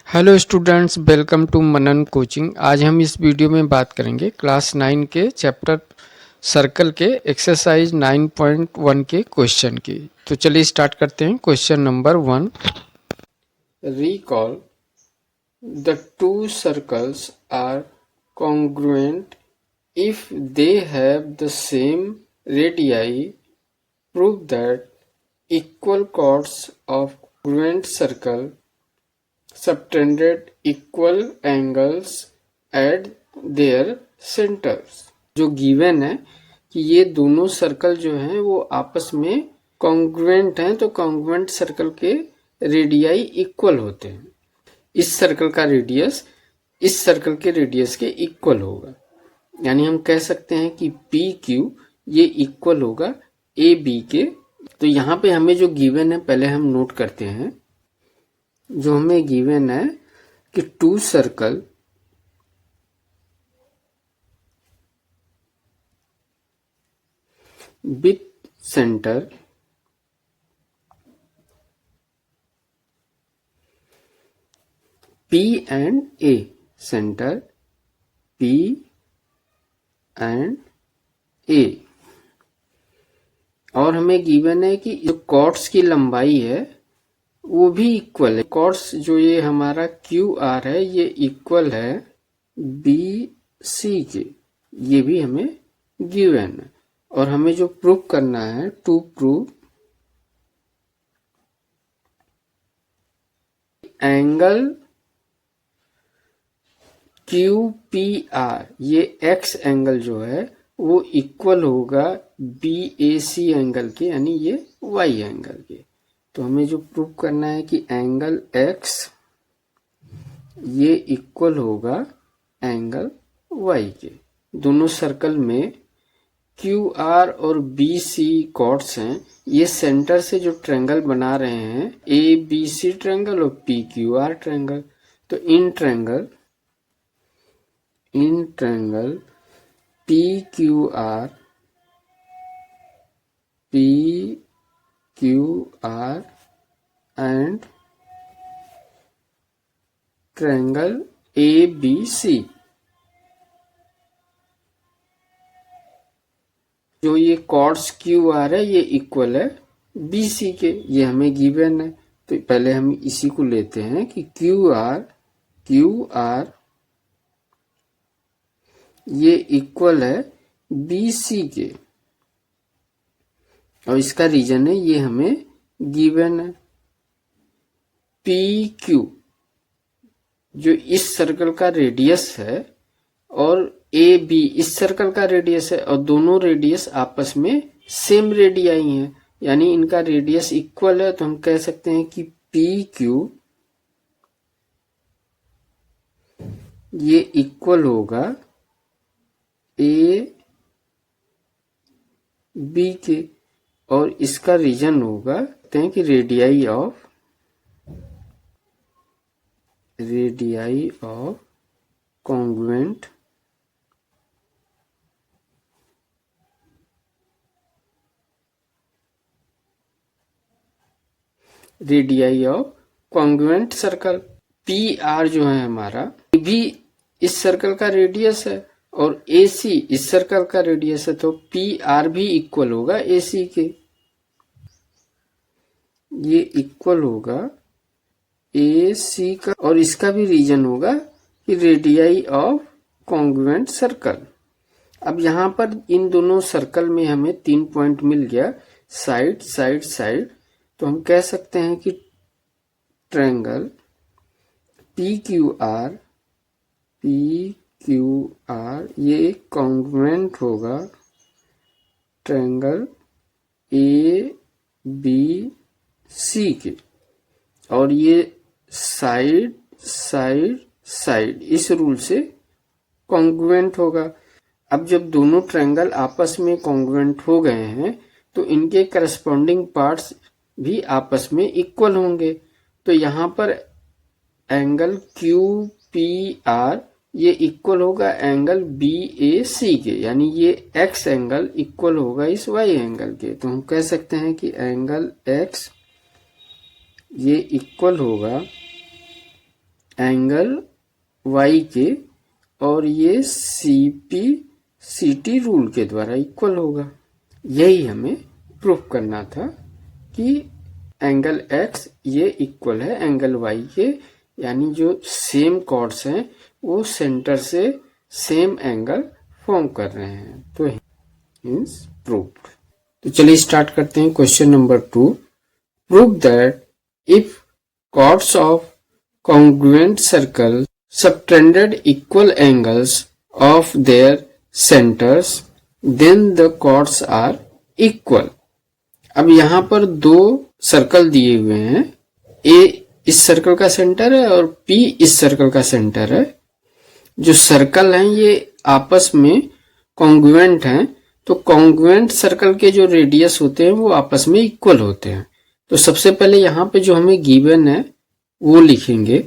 Hello students, welcome to Manan coaching. आज हम इस वीडियो में बात करेंगे क्लास 9 के चैप्टर सर्कल के एक्सरसाइज 9.1 के क्वेश्चन की। तो चलिए स्टार्ट करते हैं। Question number 1, recall the two circles are congruent if they have the same radii. Prove that equal chords of congruent circle subtended equal angles at their centers। जो given है कि ये दोनों सर्कल जो हैं वो आपस में कॉन्ग्रुएंट हैं, तो कॉन्ग्रुएंट सर्कल के रेडियाई इक्वल होते हैं। इस सर्कल का रेडियस इस सर्कल के रेडियस के इक्वल होगा, यानी हम कह सकते हैं कि पी क्यू ये इक्वल होगा ए बी के। तो यहाँ पे हमें जो गिवन है पहले हम नोट करते हैं। जो हमें गिवन है कि two circle with centre P and A, centre P and A, और हमें गिवन है कि जो कॉर्ड्स की लंबाई है वो भी इक्वल है। कॉर्ड्स जो ये हमारा क्यू आर है ये इक्वल है बी सी के, ये भी हमें गिवन है। और हमें जो प्रूव करना है, to prove angle Q P R, ये एक्स एंगल जो है वो इक्वल होगा बी ए सी एंगल के, यानी ये वाई एंगल के। तो हमें जो प्रूव करना है कि एंगल एक्स ये इक्वल होगा एंगल वाई के। दोनों सर्कल में क्यू आर और बी सी कॉर्ड्स हैं, ये सेंटर से जो ट्रायंगल बना रहे हैं ए बी सी ट्रायंगल और पी क्यू आर ट्रायंगल। तो इन triangle P Q R and triangle A B C, जो ये कॉर्ड्स क्यू आर है ये इक्वल है बी सी के, ये हमें गिवन है। तो पहले हम इसी को लेते हैं कि क्यू आर ये इक्वल है बी सी के, और इसका रीजन है ये हमें गिवन है। पी क्यू जो इस सर्कल का रेडियस है और ए बी इस सर्कल का रेडियस है, और दोनों रेडियस आपस में सेम रेडियाई हैं, यानी इनका रेडियस इक्वल है। तो हम कह सकते हैं कि पी क्यू ये इक्वल होगा ए बी के, और इसका रीजन होगा कहते हैं कि radii of congruent circle. P R जो है हमारा ये भी इस सर्कल का रेडियस है, और ए सी इस सर्कल का रेडियस है, तो पी आर भी इक्वल होगा ए सी के। ये इक्वल होगा ए सी का, और इसका भी रीजन होगा कि रेडियाई ऑफ कॉन्ग्रुएंट सर्कल। अब यहाँ पर इन दोनों सर्कल में हमें 3 पॉइंट मिल गया, साइड साइड साइड। तो हम कह सकते हैं कि ट्रायंगल पी क्यू आर ये कॉन्ग्रुएंट होगा ट्रायंगल ए बी सी के, और ये साइड साइड साइड इस रूल से कॉन्ग्रुएंट होगा। अब जब दोनों ट्रायंगल आपस में कॉन्ग्रुएंट हो गए हैं तो इनके करस्पॉन्डिंग पार्ट्स भी आपस में इक्वल होंगे। तो यहाँ पर एंगल क्यू पी आर ये इक्वल होगा एंगल बी ए सी के, यानी ये एक्स एंगल इक्वल होगा इस वाई एंगल के। तो हम कह सकते हैं कि एंगल एक्स ये इक्वल होगा एंगल वाई के और ये CP/CT रूल के द्वारा इक्वल होगा। यही हमें प्रूफ करना था कि एंगल x ये इक्वल है एंगल y के, यानी जो सेम कॉर्ड्स हैं वो सेंटर से सेम एंगल फॉर्म कर रहे हैं, तो मींस प्रूव्ड। तो चलिए स्टार्ट करते हैं question number 2। Prove that if chords of congruent circle subtended equal angles of their centers then the chords are equal। अब यहाँ पर दो सर्कल दिए हुए हैं, A इस सर्कल का सेंटर है और P इस सर्कल का सेंटर है। जो सर्कल हैं ये आपस में कॉन्ग्रुएंट हैं, तो कॉन्ग्रुएंट सर्कल के जो रेडियस होते हैं वो आपस में इक्वल होते हैं। तो सबसे पहले यहाँ पे जो हमें गिवन है वो लिखेंगे।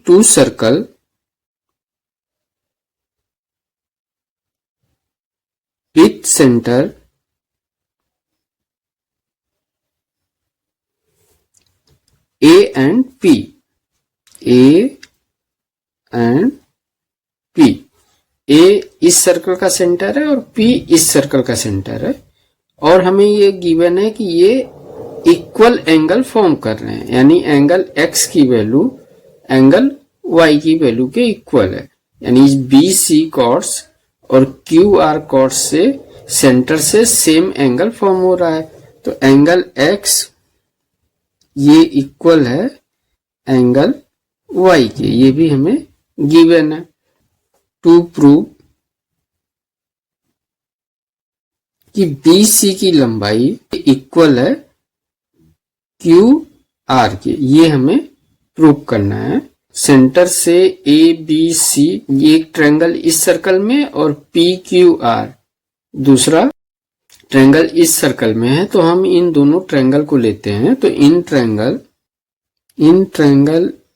Two circle with centre A and P, A and P। A इस सर्कल का सेंटर है और P इस सर्कल का सेंटर है, और हमें ये गिवन है कि ये इक्वल एंगल फॉर्म कर रहे हैं, यानी एंगल x की वैल्यू एंगल y की वैल्यू के इक्वल है। यानी BC कॉर्ड्स और QR कॉर्ड्स से सेंटर से सेम एंगल फॉर्म हो रहा है, तो एंगल x ये इक्वल है एंगल y के, ये भी हमें गिवन है। टू प्रूव कि BC की लंबाई इक्वल है QR के, ये हमें प्रूव करना है। सेंटर से ABC ये एक ट्रायंगल इस सर्कल में और PQR दूसरा ट्रायंगल इस सर्कल में है, तो हम इन दोनों ट्रायंगल को लेते हैं। तो इन triangle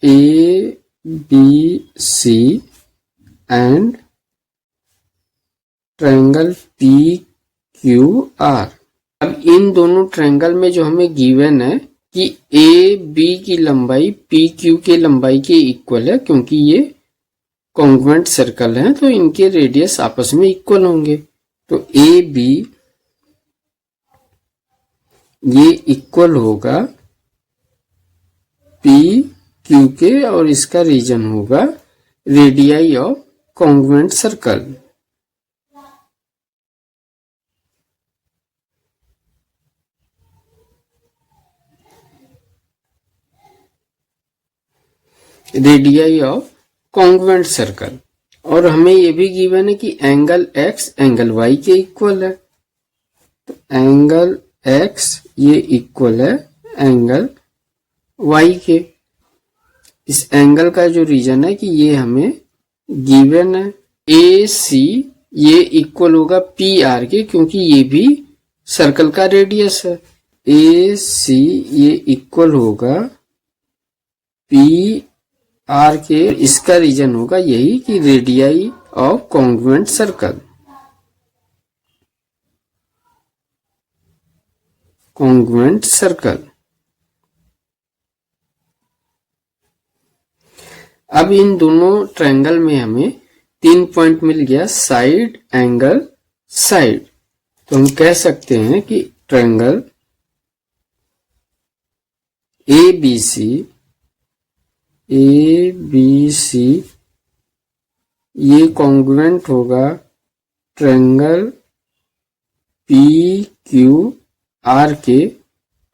ABC and triangle PQR। अब इन दोनों ट्रायंगल में जो हमें गिवन है कि AB की लंबाई PQ के लंबाई के इक्वल है, क्योंकि ये कॉन्ग्रुएंट सर्कल हैं तो इनके रेडियस आपस में इक्वल होंगे। तो AB ये इक्वल होगा PQ के और इसका रीजन होगा radii of congruent circle. Radii of congruent circle, और हमें ये भी गिवन है कि एंगल x एंगल y के इक्वल है। तो एंगल x ये इक्वल है एंगल y के। इस एंगल का जो रीजन है कि ये हमें गिवन है। AC ये इक्वल होगा PR के, क्योंकि ये भी सर्कल का रेडियस है। AC ये इक्वल होगा PR के, इसका रीजन होगा यही कि radii of congruent circle. Congruent circle. अब इन दोनों ट्रायंगल में हमें 3 पॉइंट मिल गया, साइड एंगल साइड। तो हम कह सकते हैं कि ट्रायंगल ABC ये कॉन्ग्रुएंट होगा ट्रायंगल PQR के,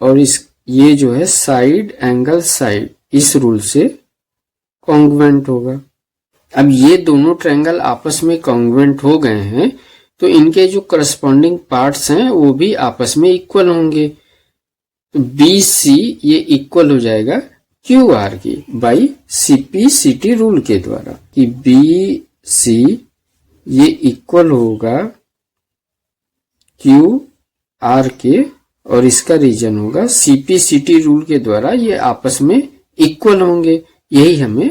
और ये जो है साइड एंगल साइड इस रूल से कॉन्ग्रुएंट होगा। अब ये दोनों ट्रायंगल आपस में कॉन्ग्रुएंट हो गए हैं, तो इनके जो करस्पॉन्डिंग पार्ट्स हैं वो भी आपस में इक्वल होंगे। तो BC ये इक्वल हो जाएगा QR की बाई CP/CT रूल के द्वारा, कि BC ये इक्वल होगा QR के, और इसका रीजन होगा CP/CT रूल के द्वारा ये आपस में इक्वल होंगे। यही हमें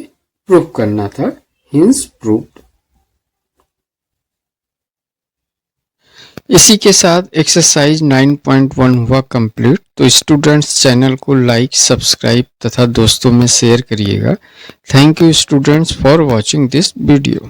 प्रूव करना था, हिंस प्रूव्ड। इसी के साथ एक्सरसाइज 9.1 हुआ कंप्लीट। तो स्टूडेंट्स चैनल को लाइक, सब्सक्राइब तथा दोस्तों में शेयर करिएगा। Thank you students for watching this video.